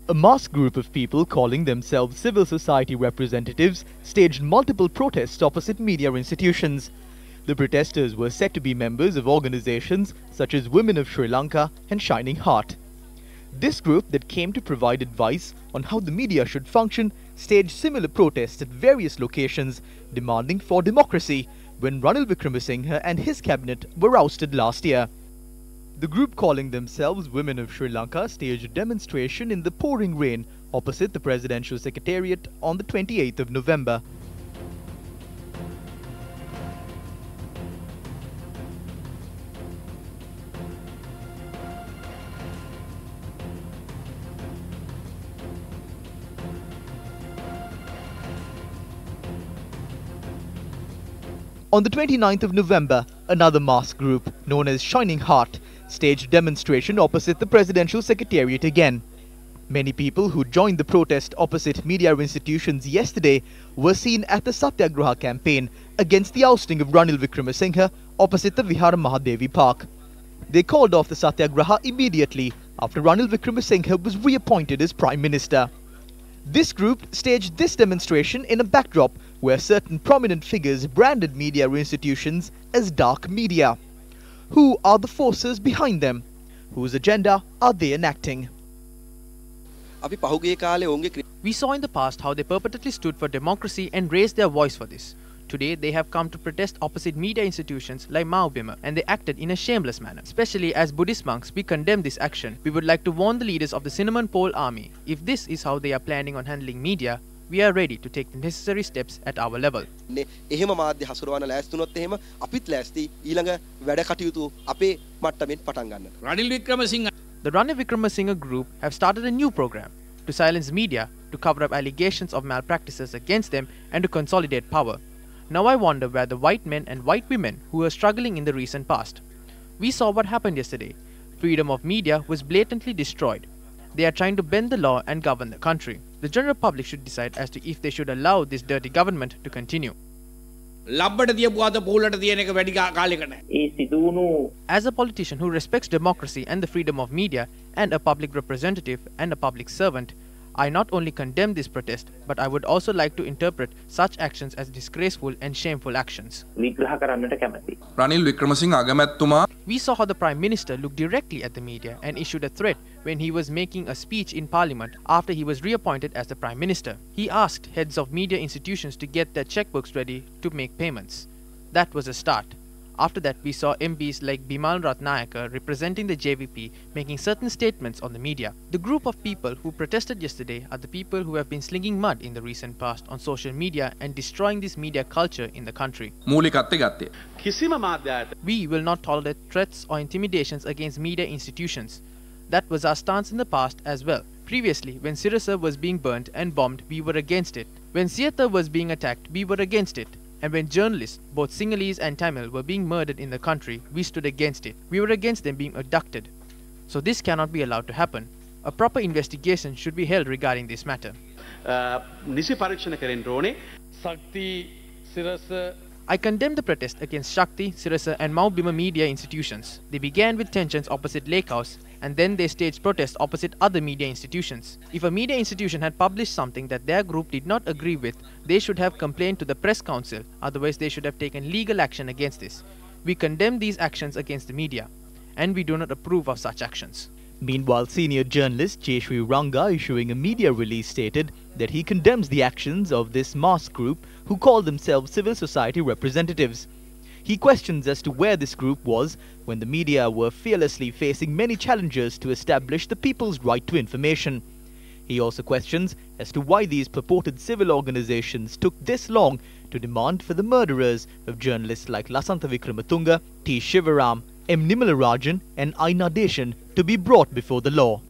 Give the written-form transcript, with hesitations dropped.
A mass group of people calling themselves civil society representatives staged multiple protests opposite media institutions. The protesters were said to be members of organizations such as Women of Sri Lanka and Shining Heart. This group that came to provide advice on how the media should function staged similar protests at various locations demanding for democracy when Ranil Wickremesinghe and his cabinet were ousted last year. The group calling themselves Women of Sri Lanka staged a demonstration in the pouring rain opposite the presidential secretariat on the 28th of November. On the 29th of November, another mass group, known as Shining Heart, staged a demonstration opposite the presidential secretariat again. Many people who joined the protest opposite media institutions yesterday were seen at the Satyagraha campaign against the ousting of Ranil Wickremesinghe opposite the Vihara Mahadevi Park. They called off the Satyagraha immediately after Ranil Wickremesinghe was reappointed as Prime Minister. This group staged this demonstration in a backdrop where certain prominent figures branded media institutions as dark media. Who are the forces behind them? Whose agenda are they enacting? We saw in the past how they purportedly stood for democracy and raised their voice for this. Today, they have come to protest opposite media institutions like Maubima, and they acted in a shameless manner. Especially as Buddhist monks, we condemn this action. We would like to warn the leaders of the Cinnamon Pole Army. If this is how they are planning on handling media, we are ready to take the necessary steps at our level. The Ranil Wickremesinghe group have started a new program to silence media, to cover up allegations of malpractices against them, and to consolidate power. Now I wonder where the white men and white women who were struggling in the recent past. We saw what happened yesterday. Freedom of media was blatantly destroyed. They are trying to bend the law and govern the country. The general public should decide as to if they should allow this dirty government to continue. As a politician who respects democracy and the freedom of media, and a public representative and a public servant, I not only condemn this protest, but I would also like to interpret such actions as disgraceful and shameful actions. We saw how the Prime Minister looked directly at the media and issued a threat when he was making a speech in Parliament after he was reappointed as the Prime Minister. He asked heads of media institutions to get their checkbooks ready to make payments. That was a start. After that, we saw MPs like Bimal Ratnayaka representing the JVP making certain statements on the media. The group of people who protested yesterday are the people who have been slinging mud in the recent past on social media and destroying this media culture in the country. We will not tolerate threats or intimidations against media institutions. That was our stance in the past as well. Previously, when Sirasa was being burnt and bombed, we were against it. When Siyata was being attacked, we were against it. And when journalists, both Sinhalese and Tamil, were being murdered in the country, we stood against it. We were against them being abducted. So this cannot be allowed to happen. A proper investigation should be held regarding this matter. I condemn the protest against Shakti, Sirasa and Maubima media institutions. They began with tensions opposite Lake House, and then they staged protests opposite other media institutions. If a media institution had published something that their group did not agree with, they should have complained to the Press Council, otherwise they should have taken legal action against this. We condemn these actions against the media, and we do not approve of such actions. Meanwhile, senior journalist Jeshri Ranga, issuing a media release, stated that he condemns the actions of this mass group who call themselves civil society representatives. He questions as to where this group was when the media were fearlessly facing many challenges to establish the people's right to information. He also questions as to why these purported civil organizations took this long to demand for the murderers of journalists like Lasantha Wickrematunge, T. Shivaram, M. Nimalarajan and I. Nadeshan to be brought before the law.